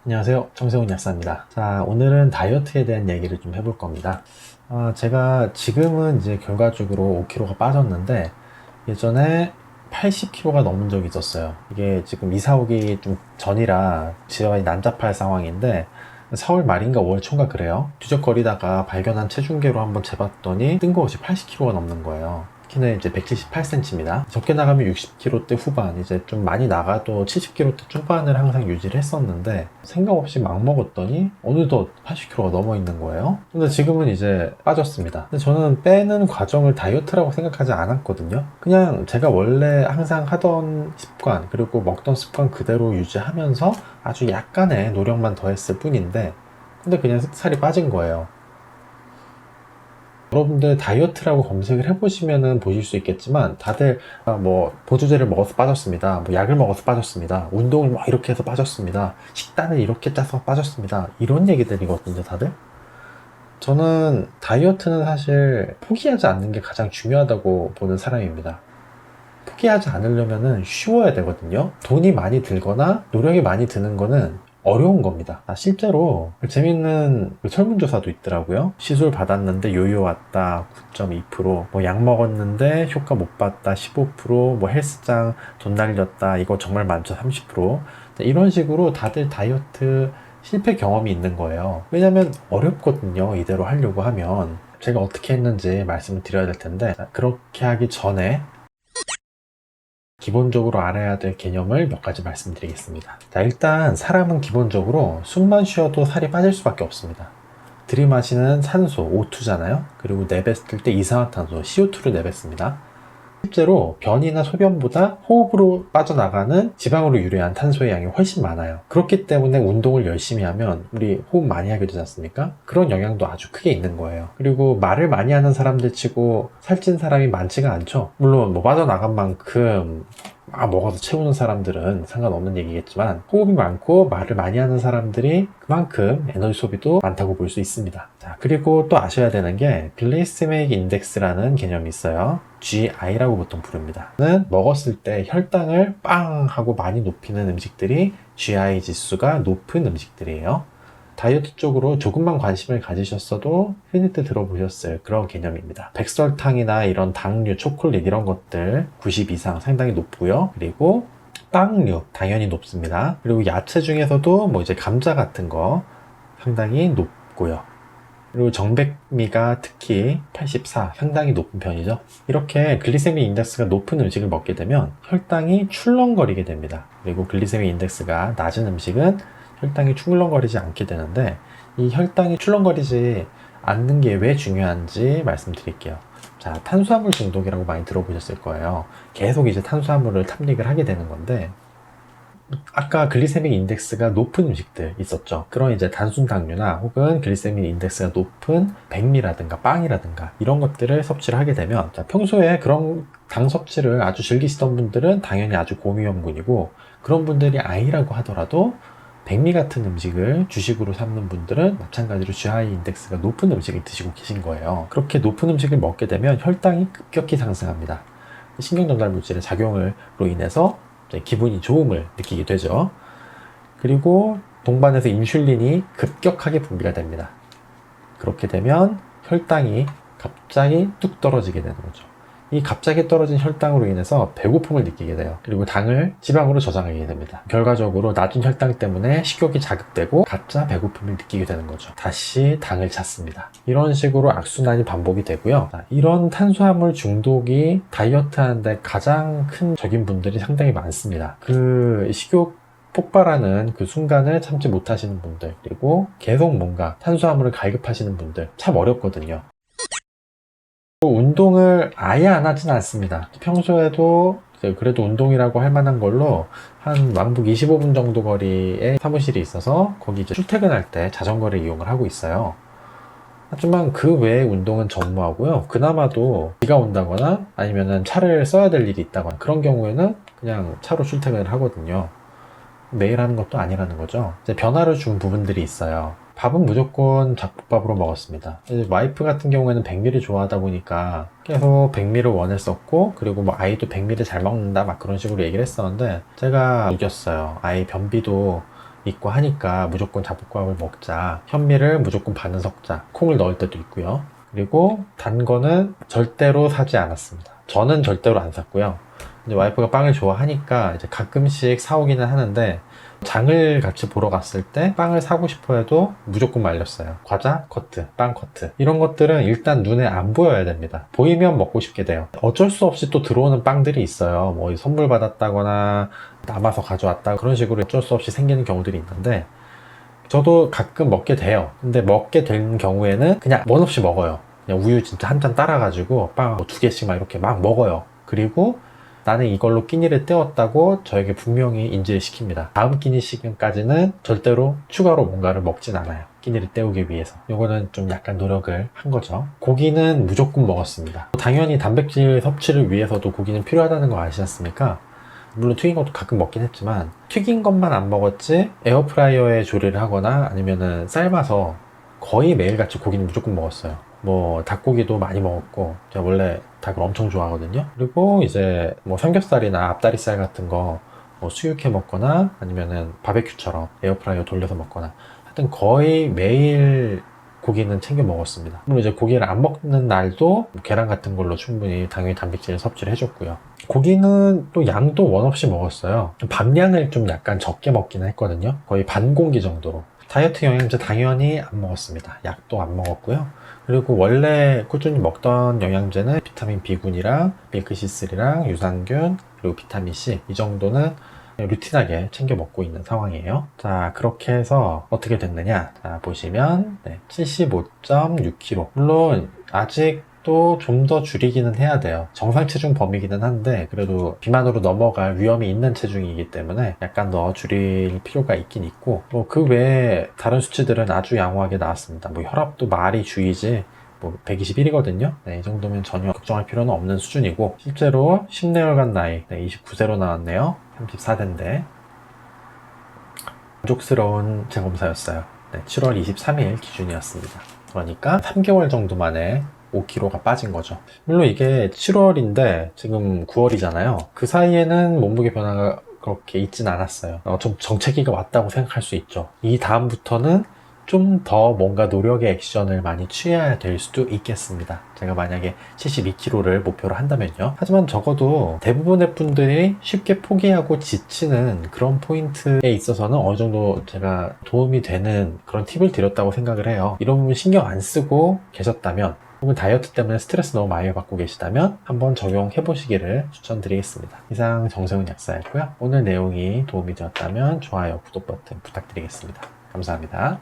안녕하세요, 정세훈 약사입니다. 자, 오늘은 다이어트에 대한 얘기를 좀 해볼 겁니다. 제가 지금은 이제 결과적으로 5kg가 빠졌는데 예전에 80kg가 넘은 적이 있었어요. 이게 지금 이사 오기 좀 전이라 지금이 난잡할 상황인데 4월 말인가 5월 초인가 그래요. 뒤적거리다가 발견한 체중계로 한번 재봤더니 뜬금없이 80kg가 넘는 거예요. 키는 이제 178cm입니다. 적게 나가면 60kg대 후반, 이제 좀 많이 나가도 70kg대 초반을 항상 유지를 했었는데 생각 없이 막 먹었더니 어느덧 80kg가 넘어 있는 거예요. 근데 지금은 이제 빠졌습니다. 근데 저는 빼는 과정을 다이어트라고 생각하지 않았거든요. 그냥 제가 원래 항상 하던 습관, 그리고 먹던 습관 그대로 유지하면서 아주 약간의 노력만 더했을 뿐인데 근데 그냥 살이 빠진 거예요. 여러분들 다이어트라고 검색을 해보시면은 보실 수 있겠지만 다들 뭐 보조제를 먹어서 빠졌습니다, 뭐 약을 먹어서 빠졌습니다, 운동을 막 이렇게 해서 빠졌습니다, 식단을 이렇게 짜서 빠졌습니다, 이런 얘기들이거든요 다들. 저는 다이어트는 사실 포기하지 않는 게 가장 중요하다고 보는 사람입니다. 포기하지 않으려면은 쉬워야 되거든요. 돈이 많이 들거나 노력이 많이 드는 거는 어려운 겁니다. 실제로 재밌는 설문조사도 있더라고요. 시술 받았는데 요요 왔다 9.2%, 뭐 약 먹었는데 효과 못 봤다 15%, 뭐 헬스장 돈 날렸다 이거 정말 많죠 30%. 이런 식으로 다들 다이어트 실패 경험이 있는 거예요. 왜냐면 어렵거든요, 이대로 하려고 하면. 제가 어떻게 했는지 말씀을 드려야 될 텐데, 그렇게 하기 전에 기본적으로 알아야 될 개념을 몇 가지 말씀드리겠습니다. 자, 일단 사람은 기본적으로 숨만 쉬어도 살이 빠질 수밖에 없습니다. 들이마시는 산소, O2잖아요. 그리고 내뱉을 때 이산화탄소, CO2를 내뱉습니다. 실제로 변이나 소변보다 호흡으로 빠져나가는 지방으로 유래한 탄소의 양이 훨씬 많아요. 그렇기 때문에 운동을 열심히 하면 우리 호흡 많이 하게 되지 않습니까? 그런 영향도 아주 크게 있는 거예요. 그리고 말을 많이 하는 사람들 치고 살찐 사람이 많지가 않죠. 물론 뭐 빠져나간 만큼 먹어서 채우는 사람들은 상관없는 얘기겠지만 호흡이 많고 말을 많이 하는 사람들이 그만큼 에너지 소비도 많다고 볼 수 있습니다. 자, 그리고 또 아셔야 되는 게 글리세믹 인덱스라는 개념이 있어요. GI라고 보통 부릅니다. 먹었을 때 혈당을 빵 하고 많이 높이는 음식들이 GI 지수가 높은 음식들이에요. 다이어트 쪽으로 조금만 관심을 가지셨어도 흔히들 들어보셨을 그런 개념입니다. 백설탕이나 이런 당류, 초콜릿 이런 것들 90 이상 상당히 높고요. 그리고 빵류 당연히 높습니다. 그리고 야채 중에서도 뭐 이제 감자 같은 거 상당히 높고요. 그리고 정백미가 특히 84 상당히 높은 편이죠. 이렇게 글리세믹 인덱스가 높은 음식을 먹게 되면 혈당이 출렁거리게 됩니다. 그리고 글리세믹 인덱스가 낮은 음식은 혈당이 출렁거리지 않게 되는데, 이 혈당이 출렁거리지 않는 게 왜 중요한지 말씀드릴게요. 자, 탄수화물 중독이라고 많이 들어보셨을 거예요. 계속 이제 탄수화물을 탐닉을 하게 되는 건데, 아까 글리세믹 인덱스가 높은 음식들 있었죠. 그런 이제 단순 당류나 혹은 글리세믹 인덱스가 높은 백미라든가 빵이라든가 이런 것들을 섭취를 하게 되면, 자, 평소에 그런 당 섭취를 아주 즐기시던 분들은 당연히 아주 고위험군이고, 그런 분들이 아니라고 하더라도 백미 같은 음식을 주식으로 삼는 분들은 마찬가지로 GI 인덱스가 높은 음식을 드시고 계신 거예요. 그렇게 높은 음식을 먹게 되면 혈당이 급격히 상승합니다. 신경전달 물질의 작용으로 인해서 기분이 좋음을 느끼게 되죠. 그리고 동반해서 인슐린이 급격하게 분비가 됩니다. 그렇게 되면 혈당이 갑자기 뚝 떨어지게 되는 거죠. 이 갑자기 떨어진 혈당으로 인해서 배고픔을 느끼게 돼요. 그리고 당을 지방으로 저장하게 됩니다. 결과적으로 낮은 혈당 때문에 식욕이 자극되고 가짜 배고픔을 느끼게 되는 거죠. 다시 당을 찾습니다. 이런 식으로 악순환이 반복이 되고요. 이런 탄수화물 중독이 다이어트 하는데 가장 큰 적인 분들이 상당히 많습니다. 그 식욕 폭발하는 그 순간을 참지 못하시는 분들, 그리고 계속 뭔가 탄수화물을 갈급하시는 분들, 참 어렵거든요. 운동을 아예 안 하진 않습니다. 평소에도 그래도 운동이라고 할 만한 걸로 한 왕복 25분 정도 거리에 사무실이 있어서 거기 이제 출퇴근할 때 자전거를 이용을 하고 있어요. 하지만 그 외의 운동은 전무하고요. 그나마도 비가 온다거나 아니면은 차를 써야 될 일이 있다거나 그런 경우에는 그냥 차로 출퇴근을 하거든요. 매일 하는 것도 아니라는 거죠. 이제 변화를 준 부분들이 있어요. 밥은 무조건 잡곡밥으로 먹었습니다. 와이프 같은 경우에는 백미를 좋아하다 보니까 계속 백미를 원했었고, 그리고 뭐 아이도 백미를 잘 먹는다 막 그런 식으로 얘기를 했었는데 제가 우겼어요. 아이 변비도 있고 하니까 무조건 잡곡밥을 먹자, 현미를 무조건 반은 섞자, 콩을 넣을 때도 있고요. 그리고 단 거는 절대로 사지 않았습니다. 저는 절대로 안 샀고요. 이제 와이프가 빵을 좋아하니까 이제 가끔씩 사오기는 하는데, 장을 같이 보러 갔을 때 빵을 사고 싶어 해도 무조건 말렸어요. 과자 커트, 빵 커트, 이런 것들은 일단 눈에 안 보여야 됩니다. 보이면 먹고 싶게 돼요. 어쩔 수 없이 또 들어오는 빵들이 있어요. 뭐 선물 받았다거나 남아서 가져왔다, 그런 식으로 어쩔 수 없이 생기는 경우들이 있는데, 저도 가끔 먹게 돼요. 근데 먹게 된 경우에는 그냥 원 없이 먹어요. 그냥 우유 진짜 한 잔 따라가지고 빵 2개씩 막 이렇게 막 먹어요. 그리고 나는 이걸로 끼니를 때웠다고 저에게 분명히 인지를 시킵니다. 다음 끼니 시간까지는 절대로 추가로 뭔가를 먹진 않아요. 끼니를 때우기 위해서. 이거는 좀 약간 노력을 한 거죠. 고기는 무조건 먹었습니다. 당연히 단백질 섭취를 위해서도 고기는 필요하다는 거 아시지 않습니까? 물론 튀긴 것도 가끔 먹긴 했지만 튀긴 것만 안 먹었지, 에어프라이어에 조리를 하거나 아니면은 삶아서 거의 매일같이 고기는 무조건 먹었어요. 뭐 닭고기도 많이 먹었고, 제가 원래 닭을 엄청 좋아하거든요. 그리고 이제 뭐 삼겹살이나 앞다리살 같은 거 뭐 수육해 먹거나 아니면은 바베큐처럼 에어프라이어 돌려서 먹거나, 하여튼 거의 매일 고기는 챙겨 먹었습니다. 물론 이제 고기를 안 먹는 날도 계란 같은 걸로 충분히 당연히 단백질 섭취를 해줬고요. 고기는 또 양도 원 없이 먹었어요. 밥량을 좀 약간 적게 먹기는 했거든요. 거의 반 공기 정도로. 다이어트 영양제 당연히 안 먹었습니다. 약도 안 먹었고요. 그리고 원래 꾸준히 먹던 영양제는 비타민 B군이랑 밀크C3랑 유산균, 그리고 비타민C, 이 정도는 루틴하게 챙겨 먹고 있는 상황이에요. 자, 그렇게 해서 어떻게 됐느냐, 자 보시면 75.6kg. 물론 아직도 좀 더 줄이기는 해야 돼요. 정상 체중 범위기는 한데 그래도 비만으로 넘어갈 위험이 있는 체중이기 때문에 약간 더 줄일 필요가 있긴 있고, 뭐 그 외에 다른 수치들은 아주 양호하게 나왔습니다. 뭐 혈압도 말이 주이지 뭐 121이거든요. 이 정도면 전혀 걱정할 필요는 없는 수준이고, 실제로 10내월간 나이 29세로 나왔네요. 34대인데 만족스러운 재검사였어요. 7월 23일 기준이었습니다. 그러니까 3개월 정도 만에 5kg가 빠진 거죠. 물론 이게 7월인데 지금 9월이잖아요. 그 사이에는 몸무게 변화가 그렇게 있진 않았어요. 좀 정체기가 왔다고 생각할 수 있죠. 이 다음부터는 좀 더 뭔가 노력의 액션을 많이 취해야 될 수도 있겠습니다. 제가 만약에 72kg를 목표로 한다면요. 하지만 적어도 대부분의 분들이 쉽게 포기하고 지치는 그런 포인트에 있어서는 어느 정도 제가 도움이 되는 그런 팁을 드렸다고 생각을 해요. 이런 부분 신경 안 쓰고 계셨다면, 혹은 다이어트 때문에 스트레스 너무 많이 받고 계시다면 한번 적용해 보시기를 추천드리겠습니다. 이상 정세훈 약사였고요. 오늘 내용이 도움이 되었다면 좋아요, 구독 버튼 부탁드리겠습니다. 감사합니다.